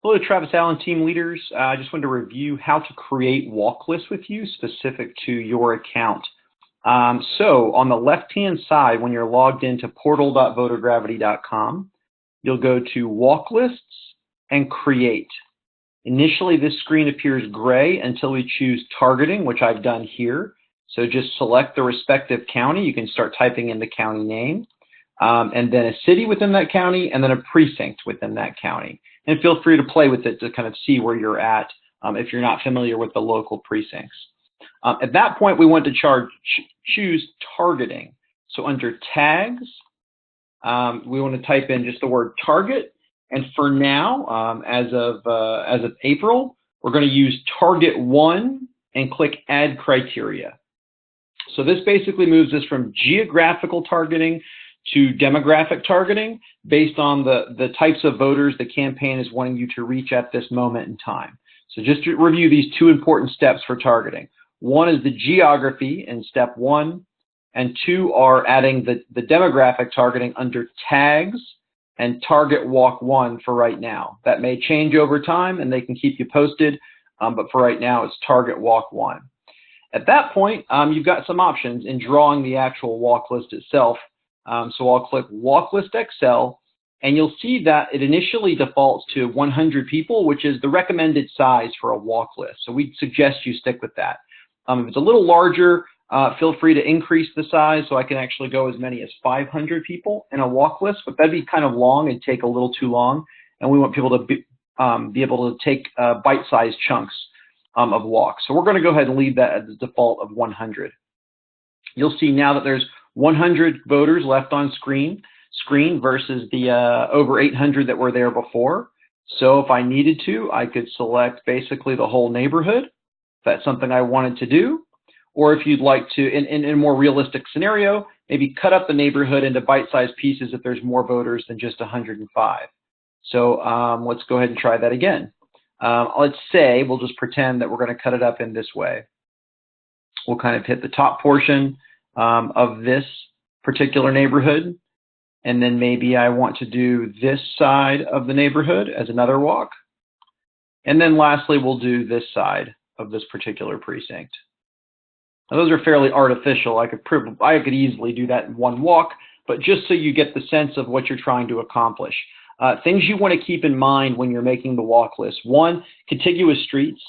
Hello, Travis Allen, team leaders. I just wanted to review how to create walk lists with you specific to your account. So on the left-hand side, when you're logged into portal.votergravity.com, you'll go to walk lists and create. Initially, this screen appears gray until we choose targeting, which I've done here. So just select the respective county. You can start typing in the county name, and then a city within that county, and then a precinct within that county. And feel free to play with it to kind of see where you're at if you're not familiar with the local precincts. At that point, we want to choose targeting. So under tags, we want to type in just the word target. And for now, as of April, we're going to use target 1 and click add criteria. So this basically moves us from geographical targeting to demographic targeting based on the types of voters the campaign is wanting you to reach at this moment in time. So just to review these two important steps for targeting. One is the geography in step 1, and 2 are adding the demographic targeting under tags and target walk 1 for right now. That may change over time and they can keep you posted, but for right now it's target walk 1. At that point, you've got some options in drawing the actual walk list itself. So I'll click Walk List Excel, and you'll see that it initially defaults to 100 people, which is the recommended size for a walk list. So we'd suggest you stick with that. If it's a little larger, feel free to increase the size, so I can actually go as many as 500 people in a walk list, but that'd be kind of long and take a little too long, and we want people to be able to take bite-sized chunks of walks. So we're going to go ahead and leave that at the default of 100. You'll see now that there's 100 voters left on screen versus the over 800 that were there before. So if I needed to, I could select basically the whole neighborhood, if that's something I wanted to do. Or if you'd like to, in a more realistic scenario, maybe cut up the neighborhood into bite-sized pieces if there's more voters than just 105. So let's go ahead and try that again. Let's say, we'll just pretend that we're going to cut it up in this way. We'll kind of hit the top portion of this particular neighborhood, and then maybe I want to do this side of the neighborhood as another walk, and then lastly we'll do this side of this particular precinct. Now, those are fairly artificial. I could easily do that in one walk, but just so you get the sense of what you're trying to accomplish. Things you want to keep in mind when you're making the walk list. 1, contiguous streets.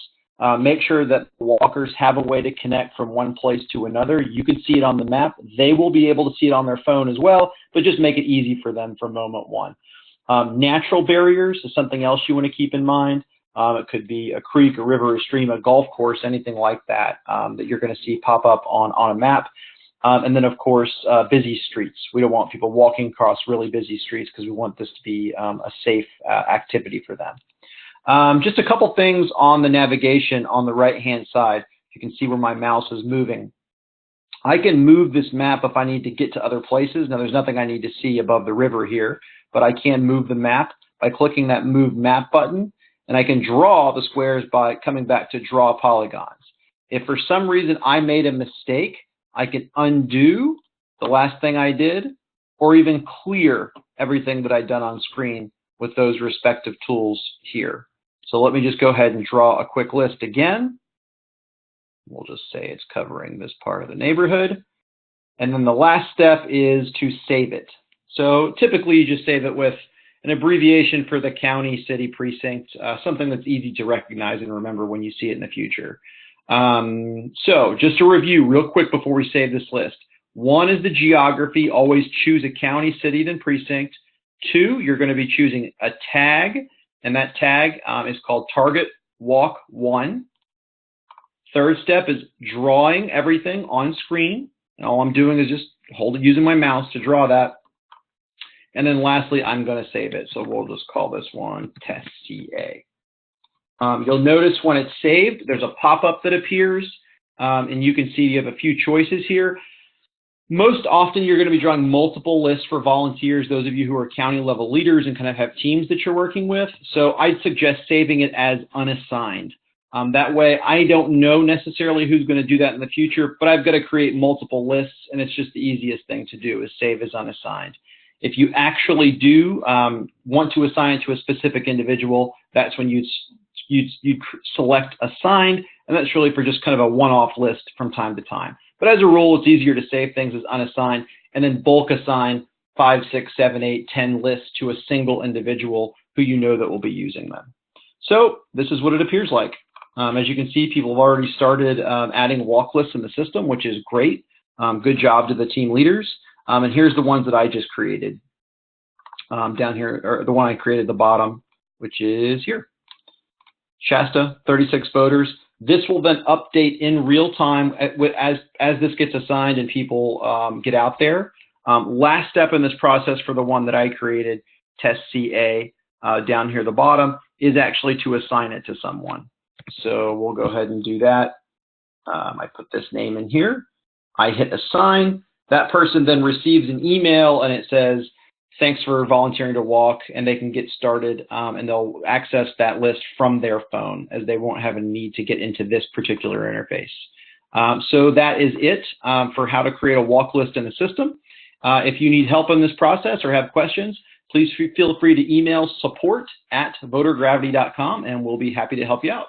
Make sure that walkers have a way to connect from one place to another. You can see it on the map. They will be able to see it on their phone as well, but just make it easy for them for moment 1. Natural barriers is something else you want to keep in mind. It could be a creek, a river, a stream, a golf course, anything like that that you're going to see pop up on a map. And then, of course, busy streets. We don't want people walking across really busy streets because we want this to be a safe activity for them. Just a couple things on the navigation on the right-hand side. You can see where my mouse is moving. I can move this map if I need to get to other places. Now, there's nothing I need to see above the river here, but I can move the map by clicking that Move Map button, and I can draw the squares by coming back to Draw Polygons. If for some reason I made a mistake, I can undo the last thing I did, or even clear everything that I'd done on screen with those respective tools here. So let me just go ahead and draw a quick list again. We'll just say it's covering this part of the neighborhood. And then the last step is to save it. So typically you just save it with an abbreviation for the county, city, precinct, something that's easy to recognize and remember when you see it in the future. So just to review real quick before we save this list. 1 is the geography. Always choose a county, city, then precinct. 2, you're going to be choosing a tag, and that tag is called Target Walk 1. Third step is drawing everything on screen. And all I'm doing is just using my mouse to draw that. And then lastly, I'm going to save it. So we'll just call this one Test CA. You'll notice when it's saved, there's a pop-up that appears, and you can see you have a few choices here. Most often, you're going to be drawing multiple lists for volunteers, those of you who are county level leaders and kind of have teams that you're working with. So I'd suggest saving it as unassigned. That way, I don't know necessarily who's going to do that in the future, but I've got to create multiple lists, and it's just the easiest thing to do is save as unassigned. If you actually do want to assign it to a specific individual, that's when you'd select assigned, and that's really for just kind of a one-off list from time to time. But as a rule, it's easier to save things as unassigned and then bulk assign 5, 6, 7, 8, 10 lists to a single individual who you know that will be using them. So this is what it appears like. As you can see, people have already started adding walk lists in the system, which is great. Good job to the team leaders. And here's the ones that I just created down here, or the one I created at the bottom, which is here. Shasta, 36 voters. This will then update in real time as this gets assigned and people get out there. Last step in this process for the one that I created, test CA, down here at the bottom, is actually to assign it to someone. So we'll go ahead and do that. I put this name in here. I hit assign. That person then receives an email and it says, thanks for volunteering to walk, and they can get started and they'll access that list from their phone, as they won't have a need to get into this particular interface. So that is it for how to create a walk list in the system. If you need help in this process or have questions, please feel free to email support@votergravity.com and we'll be happy to help you out.